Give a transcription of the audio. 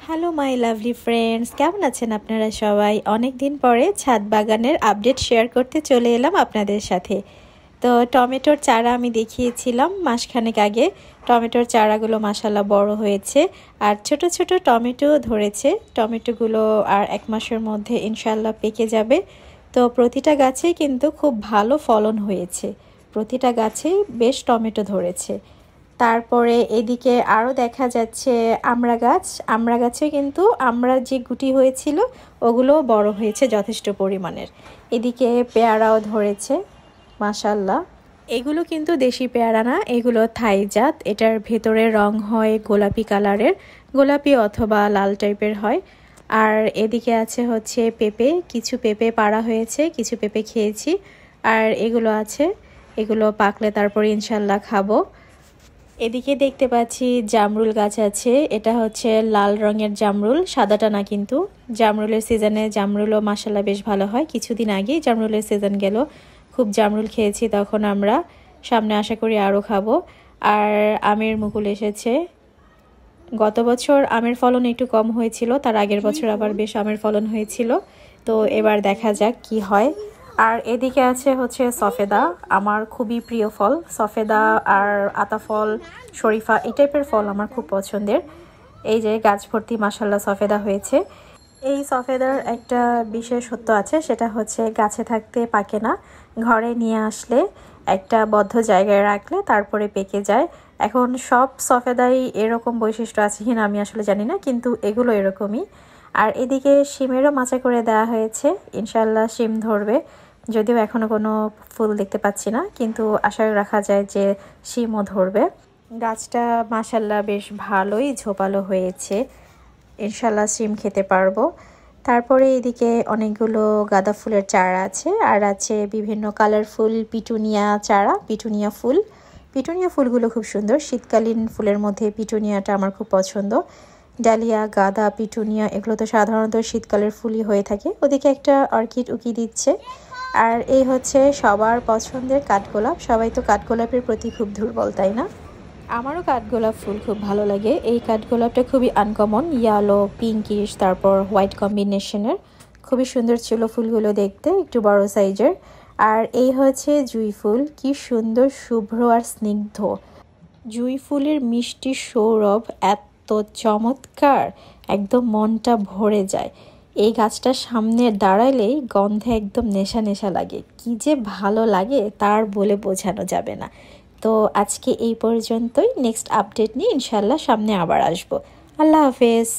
Hello my lovely friends, কেমন আছেন আপনারা সবাই? অনেক দিন পরে ছাদ বাগানের আপডেট শেয়ার করতে চলে এলাম আপনাদের সাথে। তো টমেটোর চারা আমি দেখিয়েছিলাম মাসখানেক আগে। টমেটোর চারাগুলো মাশাল্লাহ বড় হয়েছে আর ছোট ছোট টমেটো ধরেছে। টমেটোগুলো আর এক মাসের মধ্যে ইনশাল্লাহ পেকে যাবে। তো প্রতিটা গাছেই কিন্তু খুব ভালো ফলন হয়েছে, প্রতিটা গাছেই বেশ টমেটো ধরেছে। তারপরে এদিকে আরও দেখা যাচ্ছে আমড়া গাছে কিন্তু আমড়ার যে গুটি হয়েছিল ওগুলো বড় হয়েছে যথেষ্ট পরিমাণের। এদিকে পেয়ারাও ধরেছে মাশাল্লাহ। এগুলো কিন্তু দেশি পেয়ারা না, এগুলো থাই জাত। এটার ভেতরে রং হয় গোলাপি কালারের, গোলাপি অথবা লাল টাইপের হয়। আর এদিকে আছে হচ্ছে পেঁপে, কিছু পেঁপে পাড়া হয়েছে, কিছু পেঁপে খেয়েছি। আর এগুলো আছে, এগুলো পাকলে তারপরে ইনশাল্লাহ খাবো। এদিকে দেখতে পাচ্ছি জামরুল গাছ আছে, এটা হচ্ছে লাল রঙের জামরুল, সাদাটা না কিন্তু। জামরুলের সিজনে জামরুলও মাশাল্লাহ বেশ ভালো হয়। কিছুদিন আগেই জামরুলের সিজন গেল, খুব জামরুল খেয়েছি তখন আমরা। সামনে আশা করি আরও খাবো। আর আমের মুকুল এসেছে। গত বছর আমের ফলন একটু কম হয়েছিল, তার আগের বছর আবার বেশ আমের ফলন হয়েছিল। তো এবার দেখা যাক কি হয়। আর এদিকে আছে হচ্ছে সফেদা, আমার খুবই প্রিয় ফল সফেদা। আর আতাফল, শরীফা, এই টাইপের ফল আমার খুব পছন্দের। এই যে গাছ ভর্তি মাশাল্লাহ সফেদা হয়েছে। এই সফেদার একটা বিশেষত্ব আছে, সেটা হচ্ছে গাছে থাকতে পাকে না, ঘরে নিয়ে আসলে একটা বদ্ধ জায়গায় রাখলে তারপরে পেকে যায়। এখন সব সফেদাই এরকম বৈশিষ্ট্য আছে কিনা আমি আসলে জানি না, কিন্তু এগুলো এরকমই। আর এদিকে শিমেরও মাচা করে দেওয়া হয়েছে, ইনশাল্লাহ শিম ধরবে। যদিও এখনও কোনো ফুল দেখতে পাচ্ছি না, কিন্তু আশা রাখা যায় যে শিমও ধরবে। গাছটা মাশাল্লাহ বেশ ভালোই ঝোপালো হয়েছে, ইনশাল্লাহ শিম খেতে পারবো। তারপরে এদিকে অনেকগুলো গাঁদা ফুলের চারা আছে, আর আছে বিভিন্ন কালারফুল পিটুনিয়া চারা, পিটুনিয়া ফুল। পিটুনিয়া ফুলগুলো খুব সুন্দর, শীতকালীন ফুলের মধ্যে পিটুনিয়াটা আমার খুব পছন্দ। ডালিয়া, গাঁদা, পিটুনিয়া এগুলো তো সাধারণত শীতকালের ফুলই হয়ে থাকে। ওদিকে একটা অর্কিড উকি দিচ্ছে। আর এই হচ্ছে সবার পছন্দের কাঠগোলাপ। সবাই তো কাঠগোলাপের প্রতি খুব দুর্বল, তাই না? আমারও কাঠগোলাপ ফুল খুব ভালো লাগে। এই কাঠগোলাপটা খুবই আনকমন, ইয়েলো পিঙ্কিশ তারপর হোয়াইট কম্বিনেশনের। খুবই সুন্দর ছিল ফুলগুলো দেখতে, একটু বড় সাইজের। আর এই হচ্ছে জুঁই ফুল, কি সুন্দর শুভ্র আর স্নিগ্ধ। জুঁই ফুলের মিষ্টি সৌরভ এত চমৎকার, একদম মনটা ভরে যায়। এই গাছটার সামনে দাঁড়ালেই গন্ধে একদম নেশা নেশা লাগে, কি যে ভালো লাগে তার বলে বোঝানো যাবে না। তো আজকে এই পর্যন্তই, নেক্সট আপডেট নিয়ে ইনশাল্লাহ সামনে আবার আসবো। আল্লাহ হাফেজ।